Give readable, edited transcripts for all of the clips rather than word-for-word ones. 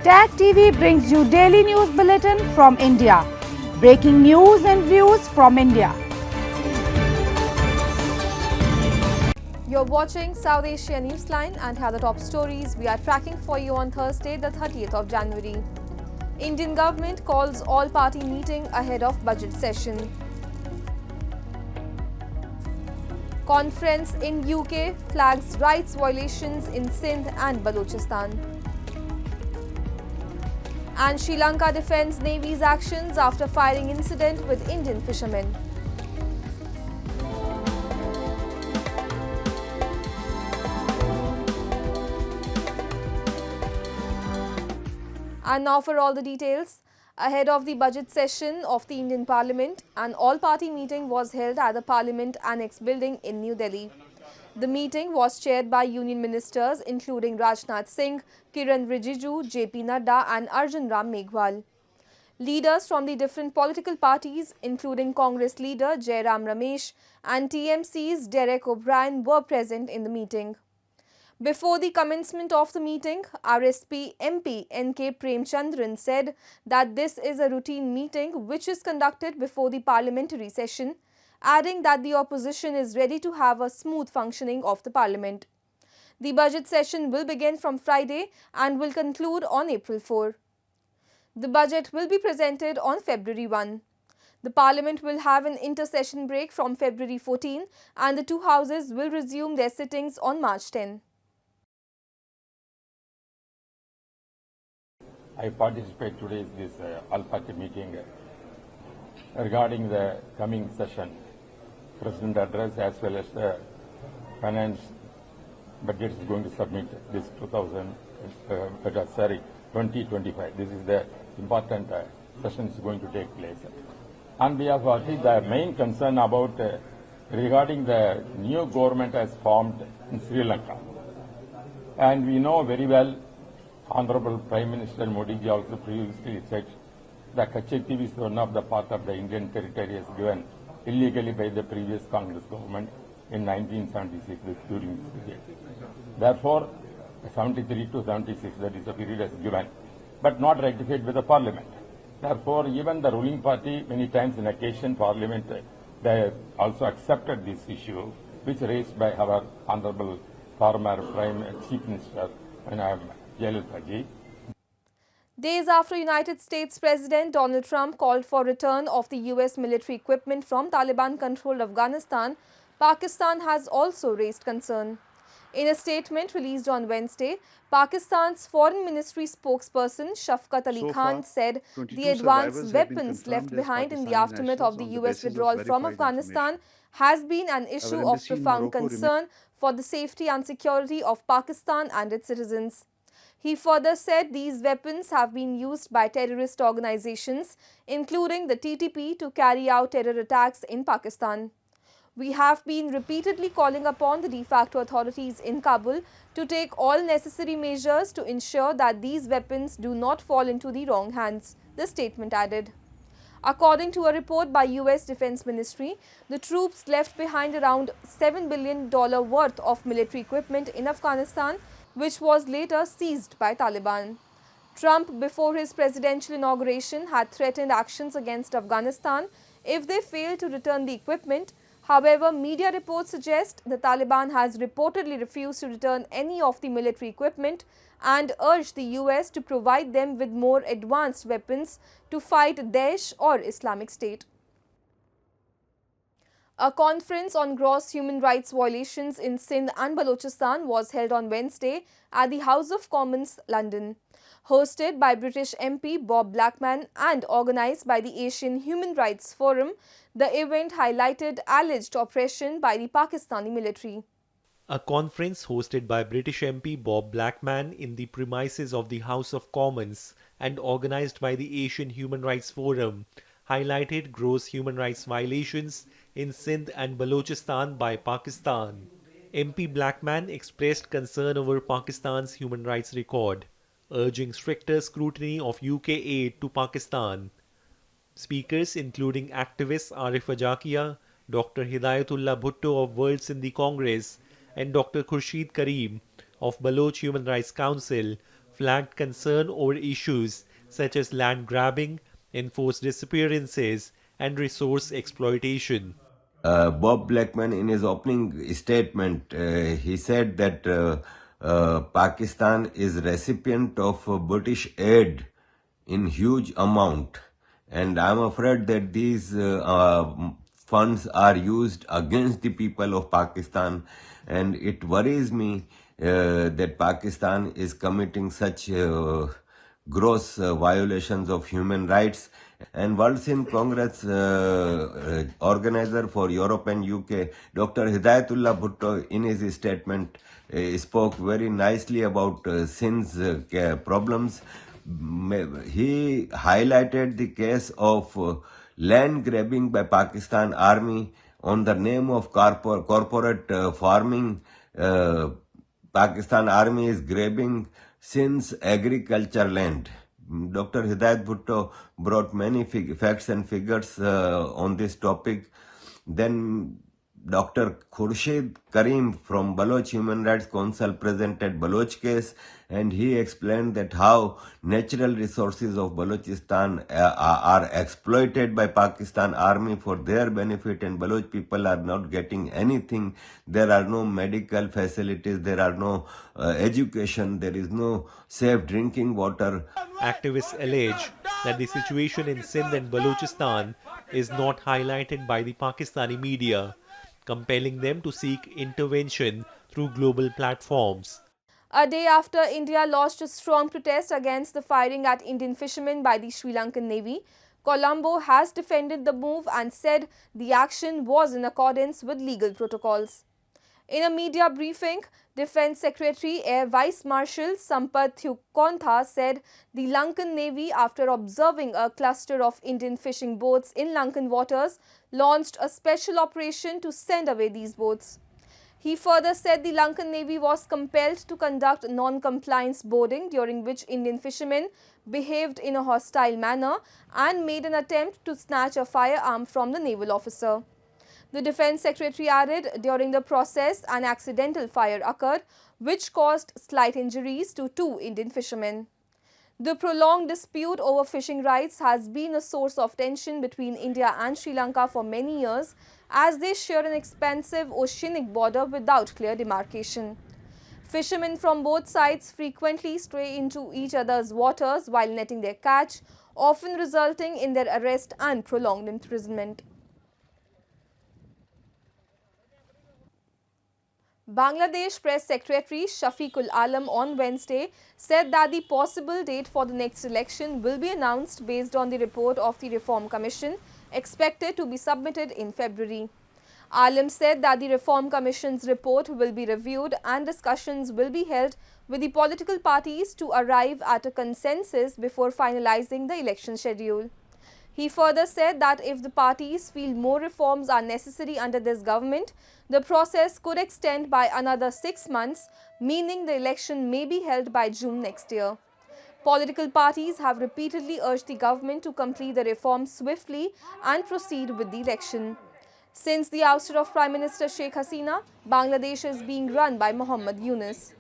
Tag TV brings you daily news bulletin from India. Breaking news and views from India. You're watching South Asia Newsline and here are the top stories we are tracking for you on Thursday, the 30th of January. Indian government calls all-party meeting ahead of budget session. Conference in UK flags rights violations in Sindh and Balochistan. And Sri Lanka defends Navy's actions after firing incident with Indian fishermen. And now for all the details. Ahead of the budget session of the Indian Parliament, an all-party meeting was held at the Parliament Annex building in New Delhi. The meeting was chaired by Union Ministers including Rajnath Singh, Kiran Rijiju, JP Nadda and Arjun Ram Meghwal. Leaders from the different political parties including Congress leader Jairam Ramesh and TMC's Derek O'Brien were present in the meeting. Before the commencement of the meeting, RSP MP N.K. Premchandran said that this is a routine meeting which is conducted before the parliamentary session, adding that the opposition is ready to have a smooth functioning of the parliament. The budget session will begin from Friday and will conclude on April 4. The budget will be presented on February 1. The parliament will have an inter-session break from February 14 and the two houses will resume their sittings on March 10. I participate today in this all-party meeting regarding the coming session, President address as well as the finance budget is going to submit this 2025. This is the important session is going to take place. On behalf of the main concern about regarding the new government has formed in Sri Lanka, and we know very well. Honorable Prime Minister Modi ji also previously said that Kacheti is one of the part of the Indian territory as given illegally by the previous Congress government in 1976 during this period. Therefore, 73 to 76, that is the period as given, but not ratified by the Parliament. Therefore, even the ruling party many times in occasion Parliament they also accepted this issue, which raised by our Honorable former Chief Minister and Days after United States President Donald Trump called for return of the US military equipment from Taliban-controlled Afghanistan, Pakistan has also raised concern. In a statement released on Wednesday, Pakistan's Foreign Ministry spokesperson Shafqat Ali Khan said the advanced weapons left behind in the aftermath of the US withdrawal from Afghanistan has been an issue of profound concern for the safety and security of Pakistan and its citizens. He further said these weapons have been used by terrorist organizations, including the TTP, to carry out terror attacks in Pakistan. We have been repeatedly calling upon the de facto authorities in Kabul to take all necessary measures to ensure that these weapons do not fall into the wrong hands, the statement added. According to a report by US Defense Ministry, the troops left behind around $7 billion worth of military equipment in Afghanistan, which was later seized by Taliban. Trump, before his presidential inauguration, had threatened actions against Afghanistan if they failed to return the equipment. However, media reports suggest the Taliban has reportedly refused to return any of the military equipment and urged the US to provide them with more advanced weapons to fight Daesh or Islamic State. A conference on gross human rights violations in Sindh and Balochistan was held on Wednesday at the House of Commons, London. Hosted by British MP Bob Blackman and organised by the Asian Human Rights Forum, the event highlighted alleged oppression by the Pakistani military. A conference hosted by British MP Bob Blackman in the premises of the House of Commons and organised by the Asian Human Rights Forum highlighted gross human rights violations in Sindh and Balochistan by Pakistan. MP Blackman expressed concern over Pakistan's human rights record, urging stricter scrutiny of UK aid to Pakistan. Speakers including activists Arif Ajakia, Dr. Hidayatullah Bhutto of World Sindhi Congress and Dr. Khurshid Karim of Baloch Human Rights Council flagged concern over issues such as land grabbing, enforced disappearances, and resource exploitation. Bob Blackman, in his opening statement, he said that Pakistan is recipient of British aid in huge amount, and I'm afraid that these funds are used against the people of Pakistan, and it worries me that Pakistan is committing such gross violations of human rights. And World Sin Congress organizer for Europe and UK, Dr. Hidayatullah Bhutto, in his statement, spoke very nicely about Sin's problems. He highlighted the case of land grabbing by Pakistan Army on the name of corporate farming. Pakistan Army is grabbing Sindh's agriculture land. Dr. Hidayat Bhutto brought many facts and figures on this topic. Then Dr. Khurshid Karim from Baloch Human Rights Council presented Baloch case, and he explained that how natural resources of Balochistan are exploited by Pakistan Army for their benefit, and Baloch people are not getting anything. There are no medical facilities, there are no education, there is no safe drinking water. Activists allege that the situation in Sindh and Balochistan is not highlighted by the Pakistani media, compelling them to seek intervention through global platforms. A day after India launched a strong protest against the firing at Indian fishermen by the Sri Lankan Navy, Colombo has defended the move and said the action was in accordance with legal protocols. In a media briefing, Defence Secretary Air Vice Marshal Sampath Thukontha said the Lankan Navy, after observing a cluster of Indian fishing boats in Lankan waters, launched a special operation to send away these boats. He further said the Lankan Navy was compelled to conduct non-compliance boarding, during which Indian fishermen behaved in a hostile manner and made an attempt to snatch a firearm from the naval officer. The Defence Secretary added, during the process, an accidental fire occurred, which caused slight injuries to 2 Indian fishermen. The prolonged dispute over fishing rights has been a source of tension between India and Sri Lanka for many years, as they share an expansive oceanic border without clear demarcation. Fishermen from both sides frequently stray into each other's waters while netting their catch, often resulting in their arrest and prolonged imprisonment. Bangladesh Press Secretary Shafiqul Alam on Wednesday said that the possible date for the next election will be announced based on the report of the Reform Commission, expected to be submitted in February. Alam said that the Reform Commission's report will be reviewed and discussions will be held with the political parties to arrive at a consensus before finalizing the election schedule. He further said that if the parties feel more reforms are necessary under this government, the process could extend by another 6 months, meaning the election may be held by June next year. Political parties have repeatedly urged the government to complete the reforms swiftly and proceed with the election. Since the ouster of Prime Minister Sheikh Hasina, Bangladesh is being run by Muhammad Yunus.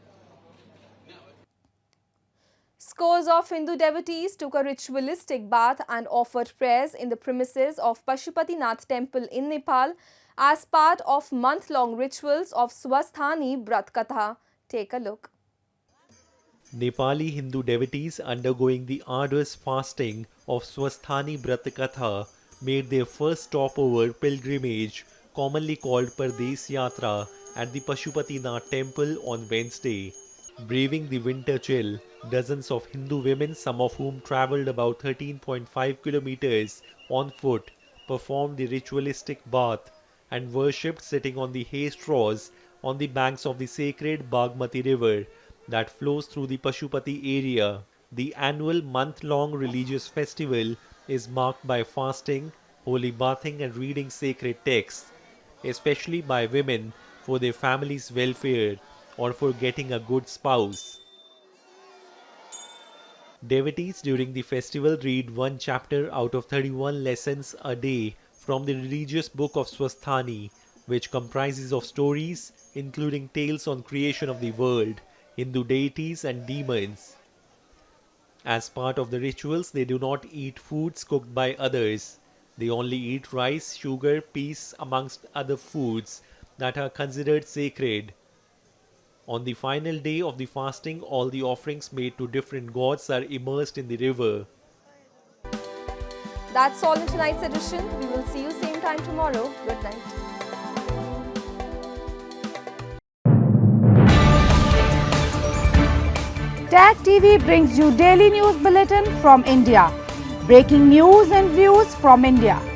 Scores of Hindu devotees took a ritualistic bath and offered prayers in the premises of Pashupatinath temple in Nepal as part of month-long rituals of Swasthani Brat Katha. Take a look. Nepali Hindu devotees undergoing the arduous fasting of Swasthani Brat Katha made their first stopover pilgrimage, commonly called Pardes Yatra, at the Pashupatinath temple on Wednesday. Braving the winter chill, dozens of Hindu women, some of whom travelled about 13.5 kilometers on foot, performed the ritualistic bath and worshipped sitting on the hay straws on the banks of the sacred Bagmati river that flows through the Pashupati area. The annual month-long religious festival is marked by fasting, holy bathing and reading sacred texts, especially by women for their family's welfare or for getting a good spouse. Devotees during the festival read 1 chapter out of 31 lessons a day from the religious book of Swasthani, which comprises of stories including tales on creation of the world, Hindu deities and demons. As part of the rituals, they do not eat foods cooked by others. They only eat rice, sugar, peas, amongst other foods that are considered sacred. On the final day of the fasting, all the offerings made to different gods are immersed in the river. That's all in tonight's edition. We will see you same time tomorrow. Good night. Tag TV brings you daily news bulletin from India. Breaking news and views from India.